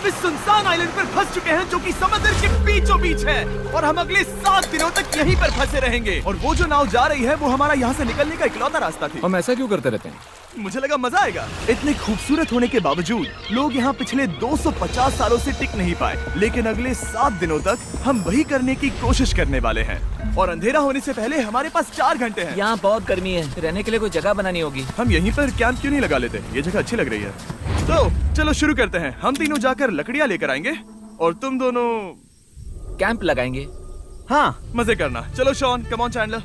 हम इस सुनसान आइलैंड पर फंस चुके हैं जो कि समुद्र के बीचों बीच है और हम अगले 7 दिनों तक यहीं पर फंसे रहेंगे। और वो जो नाव जा रही है वो हमारा यहाँ से निकलने का इकलौता रास्ता थी। हम ऐसा क्यों करते रहते हैं? मुझे लगा मजा आएगा। इतने खूबसूरत होने के बावजूद लोग यहाँ पिछले 250 सालों से टिक नहीं पाए, लेकिन अगले 7 दिनों तक हम वही करने की कोशिश करने वाले हैं। और अंधेरा होने से पहले हमारे पास 4 घंटे हैं। यहाँ बहुत गर्मी है, रहने के लिए कोई जगह बनानी होगी। हम यहीं पर कैंप क्यों नहीं लगा लेते? ये जगह अच्छी लग रही है। तो चलो शुरू करते हैं। हम तीनों जाकर लकड़ियाँ लेकर आएंगे और तुम दोनों कैंप लगाएंगे। हाँ, मजे करना। चलो Shawn, come on Chandler.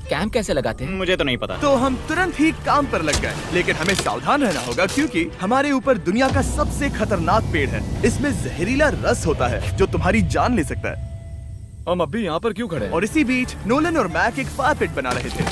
Camp कैसे लगाते हैं? मुझे तो नहीं पता। तो हम तुरंत ही काम पर लग गए, लेकिन हमें सावधान रहना होगा क्योंकि हमारे ऊपर दुनिया का सबसे खतरनाक पेड़ है। इसमें जहरीला रस होता है जो तुम्हारी जान ले सकता है। हम अभी यहाँ पर क्यों खड़े हैं? और इसी बीच नोलन और मैक एक फायर पिट बना रहे थे।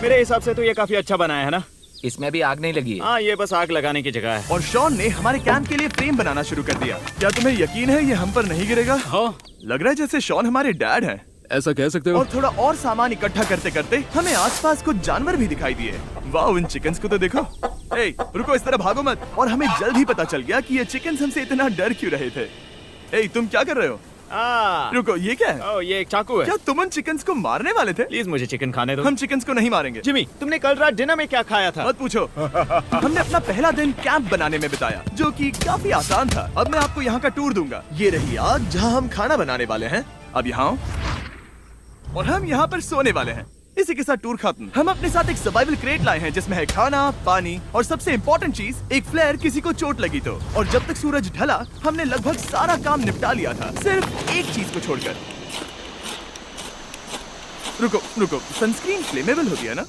मेरे हिसाब से तो ये काफी अच्छा बनाया है ना? इसमें भी आग नहीं लगी है। हाँ, ये बस आग लगाने की जगह है। और शॉन ने हमारे कैंप के लिए फ्रेम बनाना शुरू कर दिया। क्या तुम्हें यकीन है ये हम पर नहीं गिरेगा? हाँ। लग रहा है जैसे शॉन हमारे डैड हैं। ऐसा कह सकते हो? और थोड़ा और सामान इकट्ठा करते करते हमें आसपास कुछ जानवर भी दिखाई दिए। वाह, इन चिकन्स को तो देखो। ए, रुको, इस तरह भागो मत। और हमें जल्द ही पता चल गया कि ये चिकन्स हमसे इतना डर क्यों रहे थे। ए, तुम क्या कर रहे हो? रुको, ये क्या है? ये एक चाकू है। क्या तुम उन चिकन्स को मारने वाले थे? प्लीज मुझे चिकन खाने दो। हम चिकन्स को नहीं मारेंगे। जिमी, तुमने कल रात डिनर में क्या खाया था? मत पूछो। हमने अपना पहला दिन कैंप बनाने में बिताया, जो कि काफी आसान था। अब मैं आपको यहाँ का टूर दूंगा। ये रही आग जहाँ हम खाना बनाने वाले हैं। अब यहाँ आओ। और हम यहाँ पर सोने वाले हैं। इसी के साथ टूर खत्म। हम अपने साथ एक सर्वाइवल क्रेट लाए हैं जिसमें है खाना, पानी और सबसे इम्पोर्टेंट चीज एक फ्लेयर किसी को चोट लगी तो। और जब तक सूरज ढला हमने लगभग सारा काम निपटा लिया था, सिर्फ एक चीज को छोड़कर। रुको, सनस्क्रीन फ्लेमेबल होती है ना?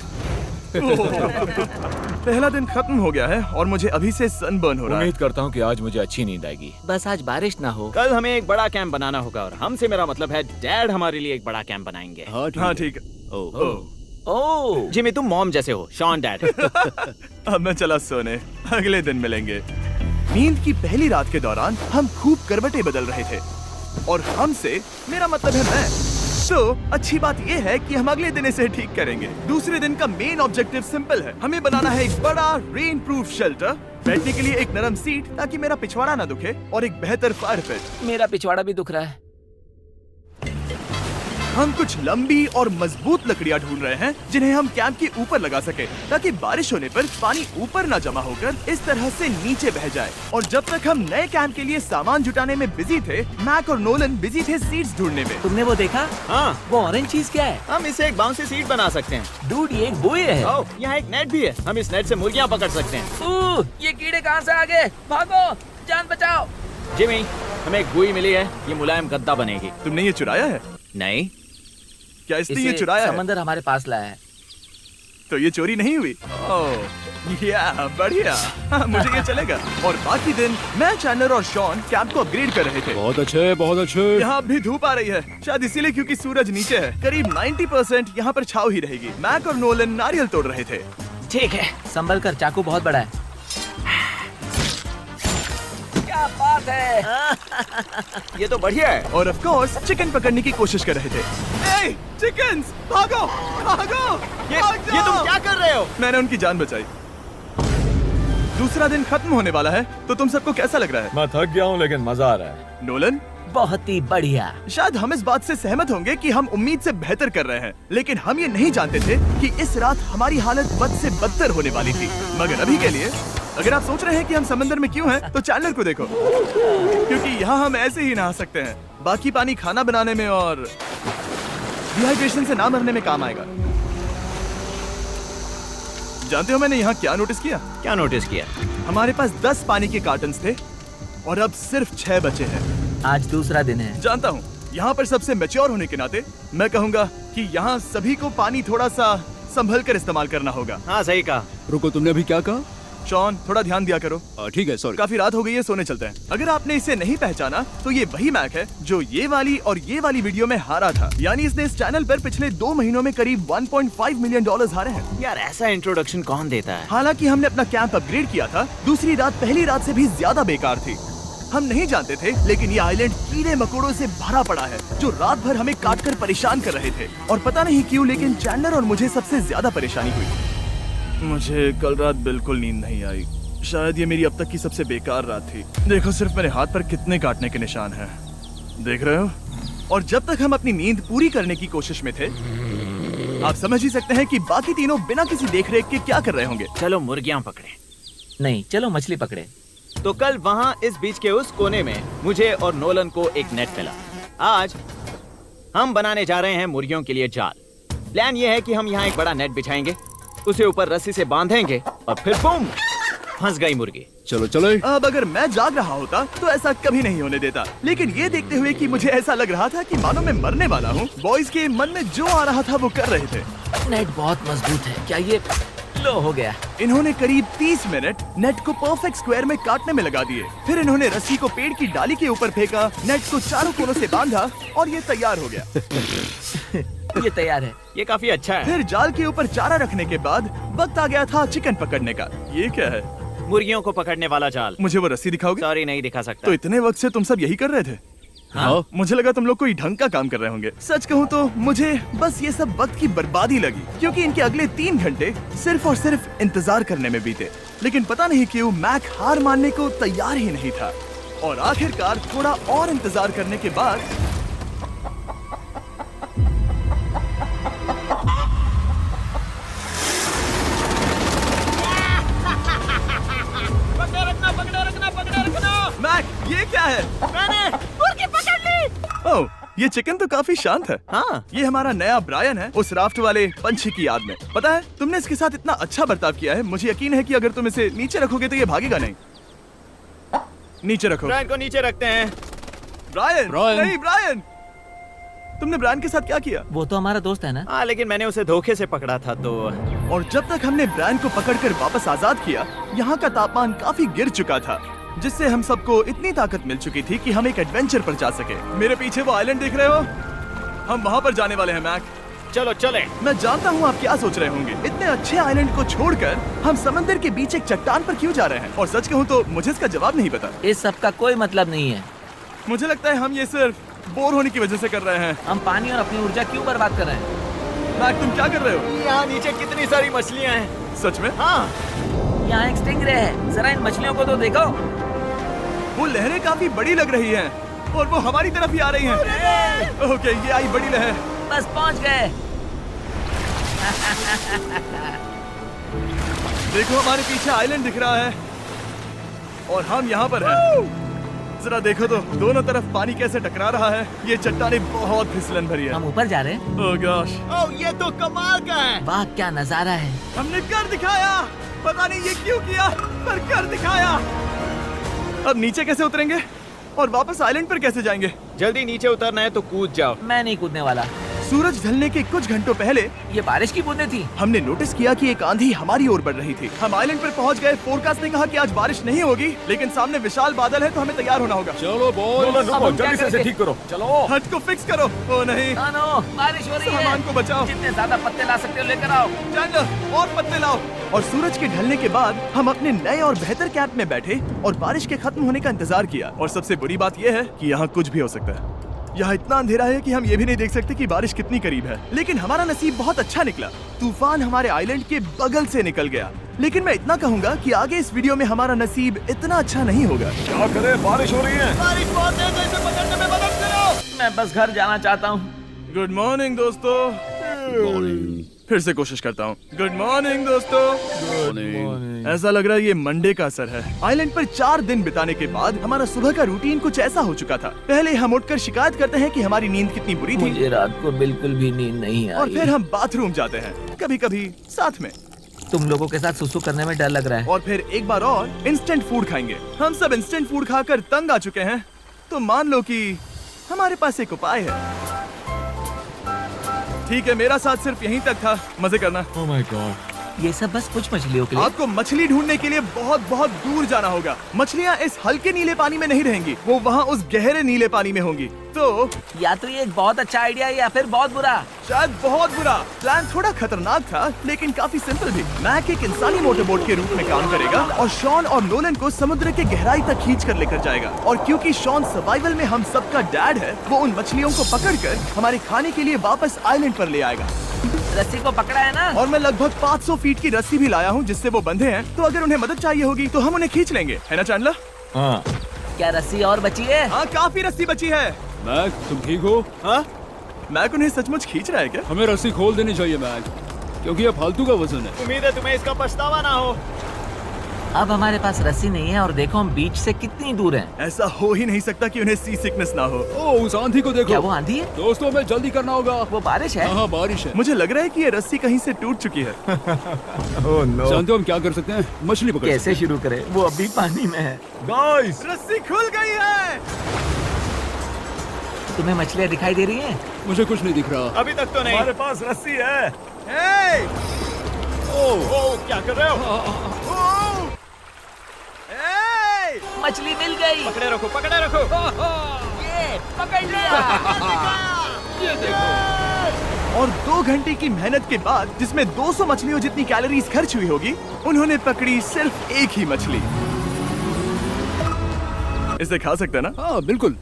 पहला दिन खत्म हो गया है और मुझे अभी से सनबर्न हो रहा है। उम्मीद करता हूँ कि आज मुझे अच्छी नींद आएगी। बस आज बारिश ना हो। कल हमें एक बड़ा कैंप बनाना होगा और हमसे मेरा मतलब है डैड हमारे लिए एक बड़ा कैंप बनाएंगे। हाँ ठीक है। ओह, जिमी, तुम मॉम जैसे हो। Shawn dad. अब मैं चला सोने, अगले दिन मिलेंगे। नींद की पहली रात के दौरान हम खूब करवटें बदल रहे थे और हमसे मेरा मतलब है मैं। तो अच्छी बात यह है कि हम अगले दिन इसे ठीक करेंगे। दूसरे दिन का मेन ऑब्जेक्टिव सिंपल है। हमें बनाना है एक बड़ा रेन प्रूफ शेल्टर, बैठने के लिए एक नरम सीट ताकि मेरा पिछवाड़ा ना दुखे और एक बेहतर फायर पिट। मेरा पिछवाड़ा भी दुख रहा है। हम कुछ लंबी और मजबूत लकड़ियां ढूंढ रहे हैं जिन्हें हम कैंप के ऊपर लगा सके ताकि बारिश होने पर पानी ऊपर न जमा होकर इस तरह से नीचे बह जाए। और जब तक हम नए कैंप के लिए सामान जुटाने में बिजी थे, मैक और नोलन बिजी थे सीड्स ढूंढने में। तुमने वो देखा? हाँ, वो ऑरेंज चीज क्या है? हम इसे एक बाउंसी सीट बना सकते हैं। डूड, ये एक बुए है। ओह, यहाँ एक नेट भी है। हम इस नेट से मुर्गियाँ पकड़ सकते हैं। ये कीड़े कहाँ से आ गए? भागो, जान बचाओ। जिमी, हमें एक बुई मिली है। ये मुलायम गद्दा बनेगी। तुमने ये चुराया है? नहीं। क्या इसने ये इसे चुराया है? समंदर हमारे पास लाया है। तो ये चोरी नहीं हुई? ओह, या बढ़िया। हाँ, मुझे ये चलेगा। और बाकी दिन मैं, चैंडलर और शॉन कैंप को अपग्रेड कर रहे थे। बहुत अच्छे, बहुत अच्छे। यहाँ भी धूप आ रही है, शायद इसीलिए क्योंकि सूरज नीचे है। करीब 90% यहाँ पर छाव ही रहेगी। मैक और नोलन नारियल तोड़ रहे थे। ठीक है, संभल कर, चाकू बहुत बड़ा है। क्या बात है। ये तो बढ़िया है। और ऑफ कोर्स चिकन पकड़ने की कोशिश कर रहे थे। ए, चिकन्स, भागो, भागो, ये तुम क्या कर रहे हो? मैंने उनकी जान बचाई। दूसरा दिन खत्म होने वाला है, तो तुम सबको कैसा लग रहा है? मैं थक गया हूँ लेकिन मजा आ रहा है। नोलन, बहुत ही बढ़िया। शायद हम इस बात से सहमत होंगे कि हम उम्मीद से बेहतर कर रहे हैं, लेकिन हम ये नहीं जानते थे कि इस रात हमारी हालत बद से बदतर होने वाली थी। मगर अभी के लिए अगर आप सोच रहे हैं कि हम समंदर में क्यों हैं, तो चैंडलर को देखो, क्योंकि यहाँ हम ऐसे ही नहा सकते हैं। बाकी पानी खाना बनाने में और डिहाइड्रेशन से ना मरने में काम आएगा। जानते हो मैंने यहाँ क्या नोटिस किया? क्या नोटिस किया? हमारे पास 10 पानी के कार्टन्स थे और अब सिर्फ 6 बचे हैं। आज दूसरा दिन है। जानता हूँ, यहाँ पर सबसे मैच्योर होने के नाते मैं कहूँगा कि यहाँ सभी को पानी थोड़ा सा संभल कर इस्तेमाल करना होगा। हाँ, सही कहा। रुको, तुमने अभी क्या कहा? शॉन, थोड़ा ध्यान दिया करो। ठीक है, सॉरी। काफी रात हो गई है, सोने चलते हैं। अगर आपने इसे नहीं पहचाना तो ये वही मैक है जो ये वाली और ये वाली वीडियो में हारा था। यानी इसने इस चैनल पर पिछले 2 महीनों में करीब $1.5 मिलियन हारे हैं। यार, ऐसा इंट्रोडक्शन कौन देता है? हालांकि हमने अपना कैंप अपग्रेड किया था, दूसरी रात पहली रात से भी ज्यादा बेकार थी। हम नहीं जानते थे, लेकिन ये आइलैंड कीड़े मकोड़ों से भरा पड़ा है जो रात भर हमें काटकर परेशान कर रहे थे। और पता नहीं क्यों, लेकिन चैंडलर और मुझे सबसे ज्यादा परेशानी हुई। मुझे कल रात बिल्कुल नींद नहीं आई। शायद ये मेरी अब तक की सबसे बेकार रात थी। देखो सिर्फ मेरे हाथ पर कितने काटने के निशान हैं। देख रहे हो? और जब तक हम अपनी नींद पूरी करने की कोशिश में थे, आप समझ ही सकते हैं कि बाकी तीनों बिना किसी देखरेख के क्या कर रहे होंगे। चलो मुर्गियां पकड़े। नहीं, चलो मछली पकड़े। तो कल वहाँ इस बीच के उस कोने में मुझे और नोलन को एक नेट मिला। आज हम बनाने जा रहे हैं मुर्गियों के लिए जाल। प्लान ये है कि हम यहाँ एक बड़ा नेट बिछाएंगे, उसे ऊपर रस्सी से बांधेंगे और फिर बूम, फंस गई मुर्गी। चलो चलो। अब अगर मैं जाग रहा होता तो ऐसा कभी नहीं होने देता, लेकिन ये देखते हुए कि मुझे ऐसा लग रहा था कि मानो मैं मरने वाला हूँ, बॉयज के मन में जो आ रहा था वो कर रहे थे। नेट बहुत मजबूत है। क्या ये लो हो गया? इन्होंने करीब 30 मिनट नेट को परफेक्ट स्क्वायर में काटने में लगा दिए। फिर इन्होंने रस्सी को पेड़ की डाली के ऊपर फेंका, नेट को चारों कोनों से बांधा और ये तैयार हो गया। ये तैयार है। ये काफी अच्छा है। फिर जाल के ऊपर चारा रखने के बाद वक्त आ गया था चिकन पकड़ने का। ये क्या है? मुर्गियों को पकड़ने वाला जाल। मुझे वो रस्सी दिखाओगे? सॉरी, नहीं दिखा सकता। तो इतने वक्त से तुम सब यही कर रहे थे? हाँ। मुझे लगा तुम लोग कोई ढंग का काम कर रहे होंगे। सच कहूँ तो मुझे बस ये सब वक्त की बर्बादी लगी, क्योंकि इनके अगले 3 घंटे सिर्फ और सिर्फ इंतजार करने में बीते। लेकिन पता नहीं क्यों मैक हार मानने को तैयार ही नहीं था, और आखिरकार थोड़ा और इंतजार करने के बाद मैक, ये क्या है? मैंने मुर्गी पकड़ ली। ओह, ये चिकन तो काफी शांत है। हाँ। ये हमारा नया ब्रायन है, उस राफ्ट वाले पंछी की याद में। पता है, तुमने इसके साथ इतना अच्छा बर्ताव किया है, मुझे यकीन है कि अगर तुम इसे नीचे रखोगे तो ये भागेगा नहीं। नीचे रखो। ब्रायन को नीचे रखते हैं। Brian, Brian. नहीं ब्रायन। तुमने ब्रायन के साथ क्या किया? वो तो हमारा दोस्त है ना। हाँ, लेकिन मैंने उसे धोखे से पकड़ा था तो। और जब तक हमने ब्रायन को पकड़कर वापस आजाद किया, यहाँ का तापमान काफी गिर चुका था, जिससे हम सबको इतनी ताकत मिल चुकी थी कि हम एक एडवेंचर पर जा सके। मेरे पीछे वो आइलैंड देख रहे हो? हम वहाँ पर जाने वाले हैं मैक। चलो चले। मैं जानता हूँ आप क्या सोच रहे होंगे, इतने अच्छे आइलैंड को छोड़कर हम समंदर के बीच एक चट्टान पर क्यों जा रहे हैं? और सच कहूँ तो मुझे इसका जवाब नहीं पता। इस सब का कोई मतलब नहीं है। मुझे लगता है हम ये सिर्फ बोर होने की वजह से कर रहे हैं। हम पानी और अपनी ऊर्जा क्यों बर्बाद कर रहे हैं? मैक, तुम क्या कर रहे हो? यहाँ नीचे कितनी सारी मछलियाँ हैं। सच में? हाँ। यहाँ एक स्टिंगरे है, जरा इन मछलियों को तो देखो। वो लहरें काफी बड़ी लग रही हैं और वो हमारी तरफ ही आ रही हैं। ओके, ये आई बड़ी लहर। बस पहुँच गए। देखो हमारे पीछे आइलैंड दिख रहा है और हम यहाँ पर हैं। जरा देखो तो दोनों तरफ पानी कैसे टकरा रहा है। ये चट्टानें बहुत फिसलन भरी है। हम ऊपर जा रहे हैं। ओह गॉश, ओह, ये तो कमाल का है। वाह, क्या नजारा है। हमने कर दिखाया। पता नहीं ये क्यों किया, पर कर दिखाया। अब नीचे कैसे उतरेंगे और वापस आइलैंड पर कैसे जाएंगे? जल्दी नीचे उतरना है तो कूद जाओ। मैं नहीं कूदने वाला। सूरज ढलने के कुछ घंटों पहले ये बारिश की बूंदें थी। हमने नोटिस किया कि एक आंधी हमारी ओर बढ़ रही थी। हम आइलैंड पर पहुंच गए। फोरकास्ट ने कहा कि आज बारिश नहीं होगी, लेकिन सामने विशाल बादल है तो हमें तैयार होना होगा। चलो बॉय। अब हम क्या करेंगे? ठीक करो। चलो। हट को फिक्स करो। ओ नहीं, नो, बारिश हो रही है। सामान को बचाओ। जितने ज्यादा पत्ते ला सकते हो लेकर आओ। चैंडलर, और पत्ते लाओ। और सूरज के ढलने के बाद हम अपने नए और बेहतर कैंप में बैठे और बारिश के खत्म होने का इंतजार किया। और सबसे बुरी बात यह है कि यहाँ कुछ भी हो सकता है। यहाँ इतना अंधेरा है कि हम ये भी नहीं देख सकते कि बारिश कितनी करीब है। लेकिन हमारा नसीब बहुत अच्छा निकला। तूफान हमारे आइलैंड के बगल से निकल गया। लेकिन मैं इतना कहूँगा कि आगे इस वीडियो में हमारा नसीब इतना अच्छा नहीं होगा। क्या करें, बारिश हो रही है। बारिश बहुत तेज है, इसे पकड़ने में मदद करो। मैं बस घर जाना चाहता हूँ। गुड मॉर्निंग दोस्तों। फिर से कोशिश करता हूँ। गुड मॉर्निंग दोस्तों। ऐसा लग रहा है ये मंडे का असर है। आइलैंड पर 4 दिन बिताने के बाद हमारा सुबह का रूटीन कुछ ऐसा हो चुका था। पहले हम उठकर शिकायत करते हैं कि हमारी नींद कितनी बुरी थी, मुझे रात को बिल्कुल भी नींद नहीं और आई। फिर हम बाथरूम जाते हैं, कभी कभी साथ में, तुम लोगों के साथ सुसु करने में डर लग रहा है। और फिर एक बार और इंस्टेंट फूड खाएंगे। हम सब इंस्टेंट फूड खाकर तंग आ चुके हैं, तो मान लो कि हमारे पास एक उपाय है। ठीक है, मेरा साथ सिर्फ यहीं तक था। मजे करना। Oh my God। ये सब बस कुछ मछलियों के लिए। आपको मछली ढूंढने के लिए बहुत बहुत दूर जाना होगा। मछलियाँ इस हल्के नीले पानी में नहीं रहेंगी, वो वहाँ उस गहरे नीले पानी में होंगी। तो या तो ये एक बहुत अच्छा आइडिया है या फिर बहुत बुरा। शायद बहुत बुरा। प्लान थोड़ा खतरनाक था लेकिन काफी सिंपल भी। मैक एक इंसानी मोटरबोट के रूप में काम करेगा और शॉन और नोलन को समुद्र के गहराई तक खींच कर लेकर जाएगा। और क्योंकि शॉन सर्वाइवल में हम सबका डैड है, वो उन मछलियों को पकड़कर हमारे खाने के लिए वापस आइलैंड पर ले आएगा। रस्सी को पकड़ा है ना? और मैं लगभग 500 फीट की रस्सी भी लाया हूँ जिससे वो बंधे हैं, तो अगर उन्हें मदद चाहिए होगी तो हम उन्हें खींच लेंगे, है ना चैंडलर? हाँ। क्या रस्सी और बची है? हाँ, काफी रस्सी बची है। मैक, तुम ठीक हो? हाँ? मैक उन्हें सचमुच खींच रहा है क्या? हमें रस्सी खोल देनी चाहिए मैक, क्योंकि ये फालतू का वजन है। उम्मीद है तुम्हें इसका पछतावा ना हो। अब हमारे पास रस्सी नहीं है और देखो हम बीच से कितनी दूर हैं। ऐसा हो ही नहीं सकता कि उन्हें सी सिकनेस ना हो। ओह, उस आंधी को देखो। क्या वो आंधी है? दोस्तों, हमें जल्दी करना होगा। वो बारिश है? हाँ, बारिश है। मुझे लग रहा है कि ये रस्सी कहीं से टूट चुकी है। Oh no. जानते हो हम क्या कर सकते हैं? मछली पकड़ सकते कैसे शुरू करें? वो अभी पानी में है। गाइस, रस्सी खुल गई है। तुम्हें मछलियाँ दिखाई दे रही हैं? मुझे कुछ नहीं दिख रहा। अभी तक तो नहीं। हमारे पास रस्सी है। हे! ओह, क्या कर रहे हो? हे! मछली मिल गई। पकड़े रखो, पकड़े रखो। ये पकड़ लिया। ये देखो। और 2 घंटे की मेहनत के बाद, जिसमें 200 मछलियों जितनी कैलोरीज खर्च हुई होगी, उन्होंने पकड़ी सिर्फ एक ही मछली। इसे खा सकते हैं ना? हाँ, बिल्कुल।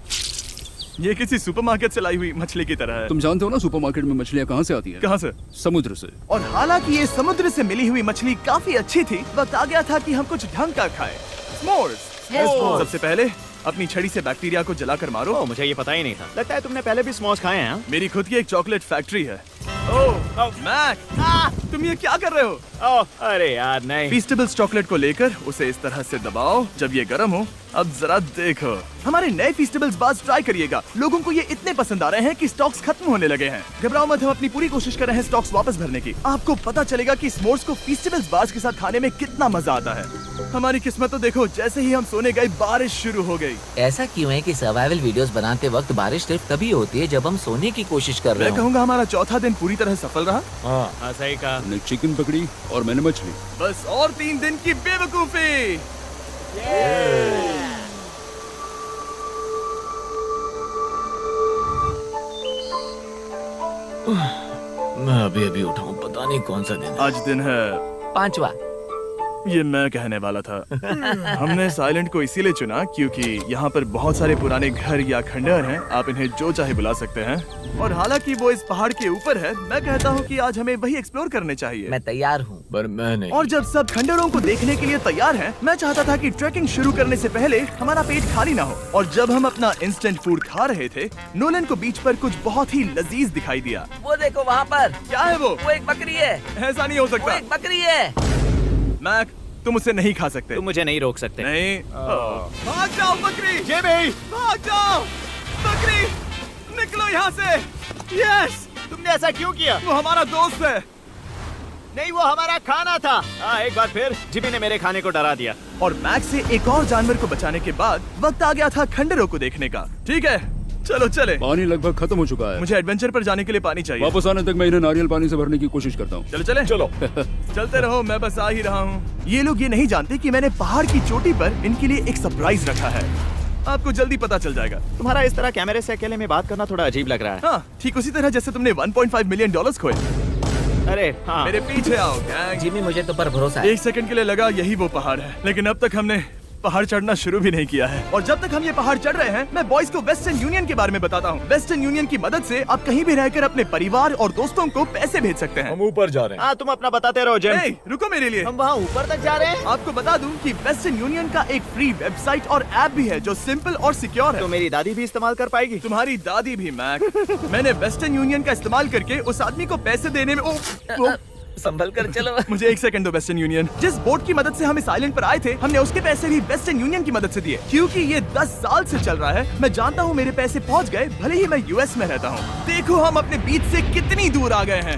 ये किसी सुपरमार्केट से लाई हुई मछली की तरह है। तुम जानते हो ना सुपरमार्केट में मछलियाँ कहाँ से आती है? कहाँ से? समुद्र से। और हालांकि ये समुद्र से मिली हुई मछली काफी अच्छी थी, वक्त आ गया था कि हम कुछ ढंग का खाएं। s'mores। सबसे पहले अपनी छड़ी से बैक्टीरिया को जलाकर मारो। ओह, मुझे ये पता ही नहीं था। लगता है तुमने पहले भी स्मोस खाए हैं। हाँ? मेरी खुद की एक चॉकलेट फैक्ट्री है। ओह मैक, तुम ये क्या कर रहे हो? ओह, अरे यार नहीं। फीस्टेबल्स चॉकलेट को लेकर उसे इस तरह से दबाओ जब ये गर्म हो। अब जरा देखो, हमारे नए फीस्टेबल्स बार्स ट्राई करिएगा। लोगों को ये इतने पसंद आ रहे हैं कि स्टॉक्स खत्म होने लगे हैं। घबराओ मत, हम अपनी पूरी कोशिश कर रहे हैं स्टॉक्स वापस भरने की। आपको पता चलेगा कि s'mores को फीस्टेबल्स बार्स के साथ खाने में कितना मजा आता है। हमारी किस्मत तो देखो, जैसे ही हम सोने गए बारिश शुरू हो गई। ऐसा क्यों है कि सर्वाइवल वीडियोस बनाते वक्त बारिश सिर्फ तभी होती है जब हम सोने की कोशिश कर रहे मैं हो? कहूँगा हमारा चौथा दिन पूरी तरह सफल रहा। हाँ, सही कहा। मैंने चिकन पकड़ी और मैंने मछली। बस और 3 दिन की बेवकूफी। मैं अभी अभी उठा हूँ, पता नहीं कौन सा दिन है। आज दिन है 5वां। ये मैं कहने वाला था। हमने इस आइलैंड को इसीलिए चुना क्योंकि यहाँ पर बहुत सारे पुराने घर या खंडहर हैं। आप इन्हें जो चाहे बुला सकते हैं। और हालांकि वो इस पहाड़ के ऊपर है, मैं कहता हूँ कि आज हमें वही एक्सप्लोर करने चाहिए। मैं तैयार हूँ। पर मैं नहीं। और जब सब खंडहरों को देखने के लिए तैयार हैं, मैं चाहता था कि ट्रैकिंग शुरू करने से पहले हमारा पेट खाली ना हो। और जब हम अपना इंस्टेंट फूड खा रहे थे, नोलन को बीच पर कुछ बहुत ही लजीज दिखाई दिया। वो देखो वहाँ पर। क्या है वो? एक बकरी है। ऐसा नहीं हो वो सकता। एक बकरी है। मैक, तुम उसे नहीं खा सकते। तुम मुझे नहीं रोक सकते। नहीं। भाग जाओ बकरी। ये भी। भाग जाओ बकरी, निकलो यहाँ से। यस, तुमने ऐसा क्यों किया? वो हमारा दोस्त है। नहीं, वो हमारा खाना था। एक बार फिर जिमी ने मेरे खाने को डरा दिया। और मैक से एक और जानवर को बचाने के बाद वक्त आ गया था खंडहरों को देखने का। ठीक है, चलो चले। पानी लगभग खत्म हो चुका है। मुझे एडवेंचर पर जाने के लिए पानी चाहिए। वापस आने तक मैं इन्हें नारियल पानी से भरने की कोशिश करता हूँ। चलो चले। चलो चलते रहो, मैं बस आ ही रहा हूँ। ये लोग ये नहीं जानते कि मैंने पहाड़ की चोटी पर इनके लिए एक सरप्राइज रखा है। आपको जल्दी पता चल जाएगा। तुम्हारा इस तरह कैमरे से अकेले में बात करना थोड़ा अजीब लग रहा है। हाँ, ठीक उसी तरह जैसे तुमने $1.5 मिलियन खोए। अरे हाँ। मेरे पीछे आओ गैंग। जिमी, मुझे तो पर भरोसा है। 1 सेकंड के लिए लगा यही वो पहाड़ है, लेकिन अब तक हमने पहाड़ चढ़ना शुरू भी नहीं किया है। और जब तक हम ये पहाड़ चढ़ रहे हैं, मैं बॉयज को वेस्टर्न यूनियन के बारे में बताता हूँ। वेस्टर्न यूनियन की मदद से आप कहीं भी रहकर अपने परिवार और दोस्तों को पैसे भेज सकते हैं। हम ऊपर जा रहे हैं। हाँ, तुम अपना बताते रहो जेम। ए, रुको मेरे लिए। हम वहाँ ऊपर तक जा रहे हैं। आपको बता दूं कि वेस्टर्न यूनियन का एक फ्री वेबसाइट और ऐप भी है जो सिंपल और सिक्योर है। तो मेरी दादी भी इस्तेमाल कर पाएगी? तुम्हारी दादी भी मैक। मैंने वेस्टर्न यूनियन का इस्तेमाल करके उस आदमी को पैसे देने में संभल कर चलो। मुझे 1 सेकंड दो। वेस्टर्न यूनियन, जिस बोट की मदद से हम इस आइलैंड पर आए थे, हमने उसके पैसे भी वेस्टर्न यूनियन की मदद से दिए। क्योंकि ये 10 साल से चल रहा है, मैं जानता हूँ मेरे पैसे पहुँच गए, भले ही मैं यूएस में रहता हूँ। देखो हम अपने बीच से कितनी दूर आ गए हैं।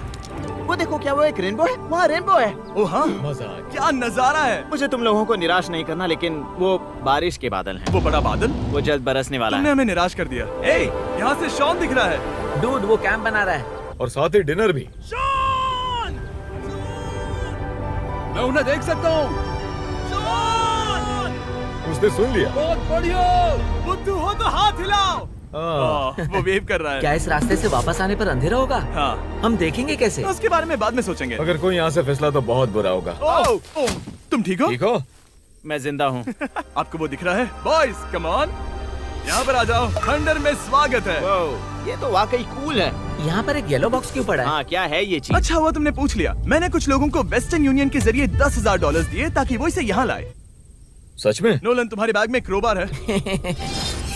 वो देखो, क्या वो एक रेनबो है? वहाँ रेनबो है। ओ हाँ, क्या नजारा है। मुझे तुम लोगों को निराश नहीं करना, लेकिन वो बारिश के बादल हैं। वो बड़ा बादल, वो जल्द बरसने वाला तुमने है। हमें निराश कर दिया। ए, यहाँ से शॉन दिख रहा है। डूड, वो कैंप बना रहा है। और साथ ही डिनर भी। शॉन! मैं उन्हें देख सकता हूँ। शॉन! उसने सुन लिया। बहुत बढ़िया। बुद्धू हो तो हाथ हिलाओ। वो वेव कर रहा है। क्या इस रास्ते से वापस आने पर अंधेरा होगा? हाँ, हम देखेंगे कैसे? उसके बारे में बाद में सोचेंगे। अगर कोई यहाँ से फिसला तो बहुत बुरा होगा। ओह, तुम ठीक हो? ठीक हो? मैं जिंदा हूँ। आपको वो दिख रहा है? बॉयज कम ऑन, यहाँ पर आ जाओ। थंडर में स्वागत है। ये तो वाकई कूल है। यहाँ पर एक येलो बॉक्स क्यों पड़ा है? हाँ, क्या है ये चीज? अच्छा हुआ तुमने पूछ लिया। मैंने कुछ लोगों को वेस्टर्न यूनियन के जरिए $10,000 दिए ताकि वो इसे यहाँ लाए। सच में? नोलन, तुम्हारे बैग में क्रोबार है।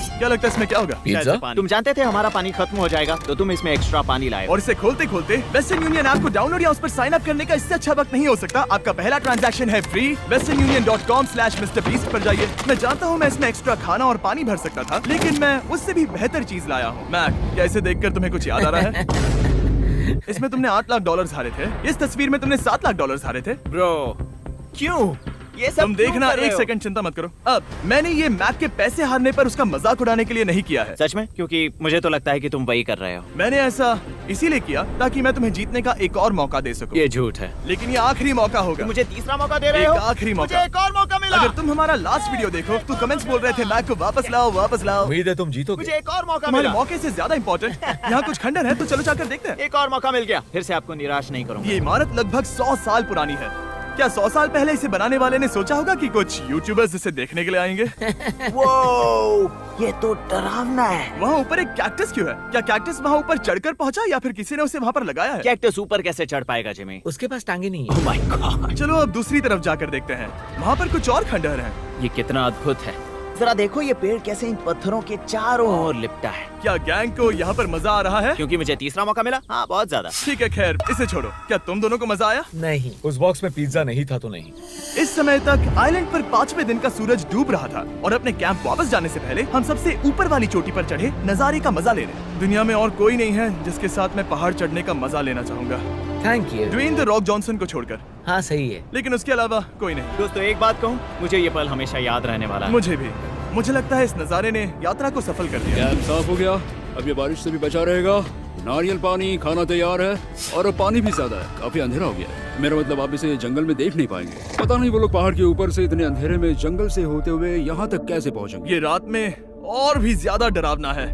क्या लगता है इसमें क्या होगा? पिज्जा? तुम जानते थे हमारा पानी खत्म हो जाएगा, तो तुम इसमें एक्स्ट्रा पानी लाए। और इसे खोलते खोलते वेस्टर्न यूनियन ऐप को डाउनलोड या उस पर साइन अप करने का इससे अच्छा वक्त नहीं हो सकता। आपका पहला ट्रांजैक्शन है फ्री। westernunion.com/MrBeast पर जाइए। मैं जानता हूँ मैं इसमें एक्स्ट्रा खाना और पानी भर सकता था, लेकिन मैं उससे भी बेहतर चीज लाया हूँ। मैक, क्या इसे देखकर तुम्हें कुछ याद आ रहा है? इसमें तुमने $8 लाख हारे थे। इस तस्वीर में तुमने $7 लाख हारे थे। ब्रो, क्यों? ये सब तुम देखना, क्यों कर रहे एक हो? सेकंड चिंता मत करो। अब मैंने ये मैक के पैसे हारने पर उसका मजाक उड़ाने के लिए नहीं किया है। सच में? क्योंकि मुझे तो लगता है कि तुम वही कर रहे हो। मैंने ऐसा इसीलिए किया ताकि मैं तुम्हें जीतने का एक और मौका दे सकूं। ये झूठ है। लेकिन ये आखिरी मौका होगा। तुम मुझे तीसरा मौका दे रहे एक हो? आखिरी मौका। मुझे एक और मौका मिला। अगर तुम हमारा लास्ट वीडियो देखो तो कमेंट्स बोल रहे थे मैक को वापस लाओ, वापस लाओ। उम्मीद है तुम जीतोगे। मुझे एक और मौका तुम्हारे मिला। मौके से ज्यादा इम्पोर्टेंट यहाँ कुछ खंडर है, तो चलो जाकर देखते हैं। एक और मौका मिल गया। फिर से आपको निराश नहीं करूंगा। ये इमारत लगभग 100 साल पुरानी है। क्या 100 साल पहले इसे बनाने वाले ने सोचा होगा कि कुछ यूट्यूबर्स इसे देखने के लिए आएंगे? वो ये तो डरावना है। वहाँ ऊपर एक कैक्टस क्यों है? क्या कैक्टस वहाँ ऊपर चढ़कर पहुँचा या फिर किसी ने उसे वहाँ पर लगाया है? कैक्टस ऊपर कैसे चढ़ पाएगा जिमी? उसके पास टांगे नहीं है। Oh my God! चलो अब दूसरी तरफ जाकर देखते हैं। वहाँ पर कुछ और खंडहर हैं। ये कितना अद्भुत है। जरा देखो ये पेड़ कैसे इन पत्थरों के चारों ओर लिपटा है। क्या गैंग को यहाँ पर मजा आ रहा है? क्योंकि मुझे तीसरा मौका मिला। हाँ, बहुत ज्यादा। ठीक है, खैर इसे छोड़ो। क्या तुम दोनों को मजा आया? नहीं। उस बॉक्स में पिज्जा नहीं था तो नहीं। इस समय तक आइलैंड पर 5वें दिन का सूरज डूब रहा था और अपने कैंप वापस जाने से पहले हम सबसे ऊपर वाली चोटी पर चढ़े नजारे का मजा ले रहे। दुनिया में और कोई नहीं है जिसके साथ मैं पहाड़ चढ़ने का मजा लेना चाहूंगा, thank you. Dwayne the Rock Johnson को छोड़कर। हाँ सही है। लेकिन उसके अलावा कोई नहीं। दोस्तों, एक बात कहूँ, मुझे ये पल हमेशा याद रहने वाला है। मुझे भी। मुझे लगता है इस नजारे ने यात्रा को सफल कर दिया। कैंप साफ हो गया, अब ये बारिश से भी बचा रहेगा। नारियल पानी, खाना तैयार है और अब पानी भी ज्यादा है। काफी अंधेरा हो गया है। मेरा मतलब आप इसे जंगल में देख नहीं पाएंगे। पता नहीं वो लोग पहाड़ के ऊपर से इतने अंधेरे में जंगल से होते हुए यहाँ तक कैसे पहुँचेंगे। ये रात में और भी ज्यादा डरावना है।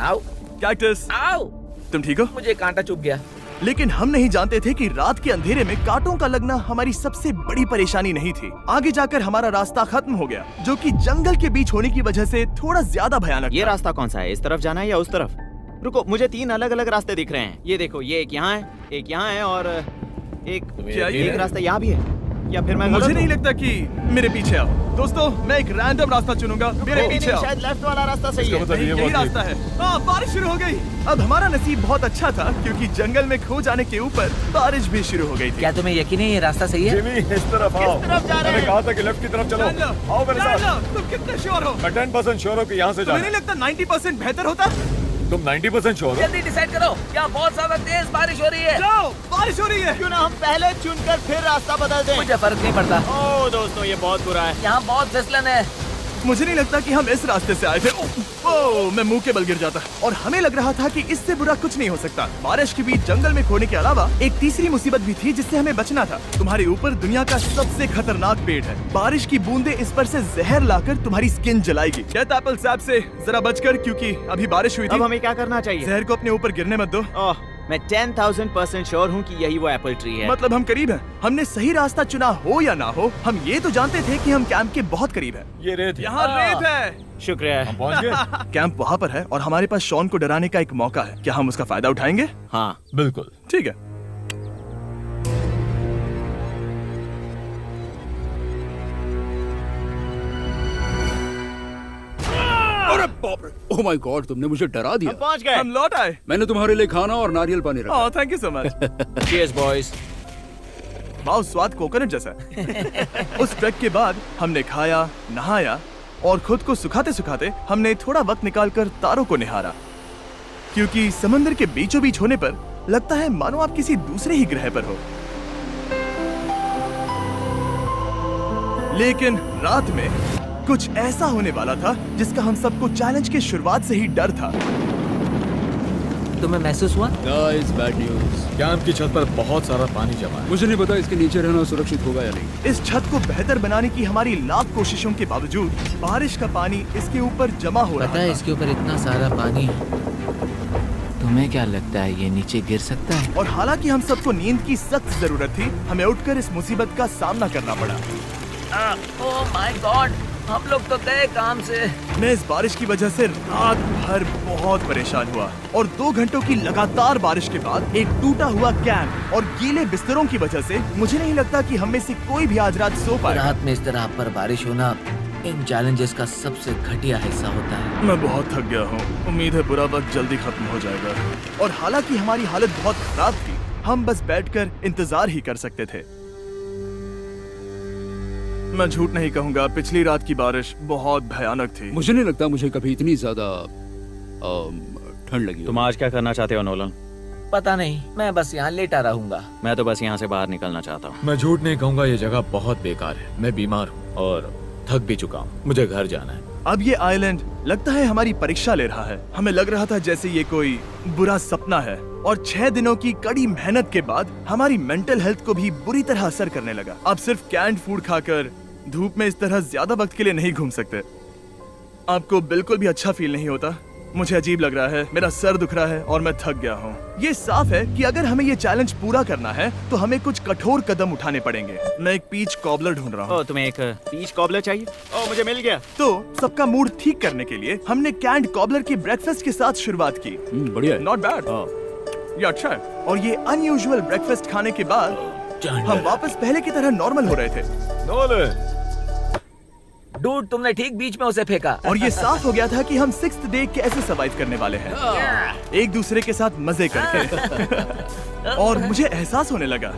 आओ कैक्टस, आओ। तुम ठीक हो? मुझे कांटा चुभ गया। लेकिन हम नहीं जानते थे कि रात के अंधेरे में कांटों का लगना हमारी सबसे बड़ी परेशानी नहीं थी। आगे जाकर हमारा रास्ता खत्म हो गया, जो कि जंगल के बीच होने की वजह से थोड़ा ज्यादा भयानक ये था। रास्ता कौन सा है? इस तरफ जाना है या उस तरफ? रुको, मुझे 3 अलग अलग रास्ते दिख रहे हैं। ये देखो, ये एक यहाँ है, एक यहाँ है और क्या ये एक रास्ता यहाँ भी है। या फिर मैं मुझे गलत नहीं हूँ? लगता कि मेरे पीछे आओ। दोस्तों, मैं एक रैंडम रास्ता चुनूंगा। मेरे नहीं, पीछे नहीं, आओ। शायद लेफ्ट वाला रास्ता सही है। मतलब नहीं, ये यही बहुत रास्ता है। बारिश शुरू हो गई। अब हमारा नसीब बहुत अच्छा था क्योंकि जंगल में खो जाने के ऊपर बारिश भी शुरू हो गई थी। क्या तुम्हें यकीन है ये रास्ता सही है? जिमी, इस तरफ आओ। तरफ जा रहे मैंने हैं? कहा था कि लेफ्ट की तरफ चलो। जान लो, आओ मेरे जान साथ। लो, तुम कितने श्योर हो? मैं 10% श्योर हूँ कि यहाँ से तुम्हें जाना। नहीं लगता 90% बेहतर होता? तुम 90% श्योर हो? जल्दी डिसाइड करो। यहाँ बहुत ज्यादा तेज बारिश हो रही है। जाओ, बारिश हो रही है। क्यों ना हम पहले चुनकर फिर रास्ता बदल दें? मुझे फर्क नहीं पड़ता। ओह दोस्तों, ये बहुत बुरा है। यहाँ बहुत फिसलन है। मुझे नहीं लगता कि हम इस रास्ते से आए थे। ओह, मैं मुंह के बल गिर जाता और हमें लग रहा था कि इससे बुरा कुछ नहीं हो सकता। बारिश के बीच जंगल में खोने के अलावा एक तीसरी मुसीबत भी थी जिससे हमें बचना था। तुम्हारे ऊपर दुनिया का सबसे खतरनाक पेड़ है। बारिश की बूंदें इस पर से जहर लाकर तुम्हारी स्किन जलाएगी। डेथ एप्पल सैप से जरा बचकर, क्योंकि अभी बारिश हुई अब थी। हमें क्या करना चाहिए? जहर को अपने ऊपर गिरने मत दो। ओह, मैं 10,000% श्योर हूँ कि यही वो एप्पल ट्री है। मतलब हम करीब हैं। हमने सही रास्ता चुना हो या ना हो, हम ये तो जानते थे कि हम कैंप के बहुत करीब हैं। ये रेत है। यहाँ रेत है। शुक्रिया। हम पहुँच गए। कैंप वहाँ पर है और हमारे पास शॉन को डराने का एक मौका है। क्या हम उसका फायदा उठाएंगे? हाँ, बिल्कुल। ठीक है। अरे बाप रे, ओह माय गॉड, तुमने मुझे डरा दिया। हम पहुँच गए। हम लौट आए। मैंने तुम्हारे लिए खाना और नारियल पानी रखा। Oh, thank you so much. Cheers, boys. वाह, स्वाद कोकोनट जैसा है। उस ट्रैक के बाद हमने खाया, नहाया और खुद को सुखाते सुखाते हमने थोड़ा वक्त निकालकर तारों को निहारा, क्योंकि समंदर के बीचों बीच होने पर लगता है मानो आप किसी दूसरे ही ग्रह पर हो। लेकिन रात में कुछ ऐसा होने वाला था जिसका हम सबको चैलेंज के शुरुआत से ही डर था। तुम्हें महसूस हुआ? Guys, bad news. कैंप की छत पर बहुत सारा पानी जमा है। मुझे नहीं पता इसके नीचे रहना सुरक्षित होगा या नहीं। इस छत को बेहतर बनाने की हमारी लाख कोशिशों के बावजूद बारिश का पानी इसके ऊपर जमा हो रहा पता है था। इसके ऊपर इतना सारा पानी है, तुम्हें क्या लगता है ये नीचे गिर सकता है? और हालांकि हम सबको नींद की सख्त जरूरत थी, हमें उठकर इस मुसीबत का सामना करना पड़ा। ओह माय गॉड, हम लोग तो गए काम से। मैं इस बारिश की वजह से रात भर बहुत परेशान हुआ और 2 घंटों की लगातार बारिश के बाद एक टूटा हुआ कैंप और गीले बिस्तरों की वजह से मुझे नहीं लगता कि हम में से कोई भी आज रात सो पाएगा। रात में इस तरह पर बारिश होना इन चैलेंजेस का सबसे घटिया हिस्सा होता है। मैं बहुत थक गया हूँ। उम्मीद है बुरा वक्त जल्दी खत्म हो जाएगा। और हालांकि हमारी हालत बहुत खराब थी, हम बस बैठकर इंतजार ही कर सकते थे। मैं झूठ नहीं कहूँगा, पिछली रात की बारिश बहुत भयानक थी। मुझे नहीं लगता मुझे कभी इतनी ज्यादा ठंड लगी हो। तुम आज क्या करना चाहते हो नोलन? पता नहीं, मैं बस यहाँ लेटा रहूंगा। मैं तो बस यहाँ से बाहर निकलना चाहता हूँ। मैं झूठ नहीं कहूँगा, ये जगह बहुत बेकार है। मैं बीमार हूँ और थक भी चुका हूँ। मुझे घर जाना है। अब ये आइलैंड लगता है हमारी परीक्षा ले रहा है। हमें लग रहा था जैसे ये कोई बुरा सपना है और 6 दिनों की कड़ी मेहनत के बाद हमारी मेंटल हेल्थ को भी बुरी तरह असर करने लगा। अब सिर्फ कैंड फूड खाकर धूप में इस तरह ज्यादा वक्त के लिए नहीं घूम सकते। आपको बिल्कुल भी अच्छा फील नहीं होता? मुझे अजीब लग रहा है, मेरा सर दुख रहा है और मैं थक गया हूँ। ये साफ है कि अगर हमें ये चैलेंज पूरा करना है तो हमें कुछ कठोर कदम उठाने पड़ेंगे। मैं एक पीच कॉबलर ढूंढ रहा हूँ। ओह, तुम्हें एक पीच कॉबलर चाहिए? ओह, मुझे मिल गया। तो सबका मूड ठीक करने के लिए हमने कैंड कॉबलर के ब्रेकफास्ट के साथ शुरुआत की। बढ़िया है। नॉट बैड, ये अच्छा है। और ये अनयूजुअल ब्रेकफास्ट खाने के बाद हम वापस पहले की तरह नॉर्मल हो रहे थे। नोलन, डूड, तुमने ठीक बीच में उसे फेंका। और ये साफ हो गया था कि हम 6th डे कैसे सरवाइव करने वाले हैं, एक दूसरे के साथ मजे करके। और मुझे एहसास होने लगा,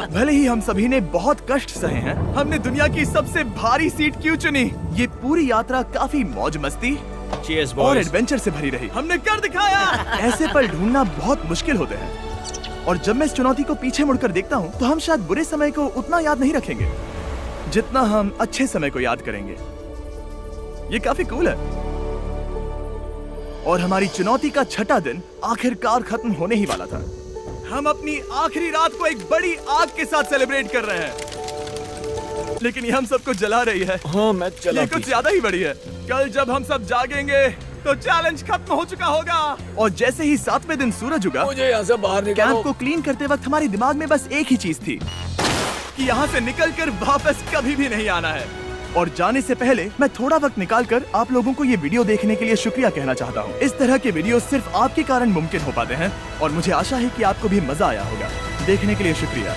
भले ही हम सभी ने बहुत कष्ट सहे हैं, हमने दुनिया की सबसे भारी सीट क्यों चुनी। ये पूरी यात्रा काफी मौज मस्ती Cheers, और boys. एडवेंचर से भरी रही। हमने कर दिखाया। ऐसे पल ढूंढना बहुत मुश्किल होते हैं और जब मैं इस चुनौती को पीछे मुड़कर देखता हूँ तो हम शायद बुरे समय को उतना याद नहीं रखेंगे जितना हम अच्छे समय को याद करेंगे। ये काफी कूल है। और हमारी चुनौती का 6ठा दिन आखिरकार खत्म होने ही वाला था। हम अपनी आखिरी रात को एक बड़ी आग के साथ सेलिब्रेट कर रहे हैं, लेकिन ये हम सबको जला रही है। हाँ मैं चला। ये कुछ ज्यादा ही बड़ी है। कल जब हम सब जागेंगे तो चैलेंज खत्म हो चुका होगा। और जैसे ही 7वें दिन सूरज उगा, मुझे यहाँ से बाहर कैंप निकालो। को क्लीन करते वक्त हमारे दिमाग में बस एक ही चीज थी कि यहाँ से निकलकर वापस कभी भी नहीं आना है। और जाने से पहले मैं थोड़ा वक्त निकालकर आप लोगों को ये वीडियो देखने के लिए शुक्रिया कहना चाहता हूँ। इस तरह के वीडियो सिर्फ आपके कारण मुमकिन हो पाते हैं और मुझे आशा है कि आपको भी मजा आया होगा। देखने के लिए शुक्रिया।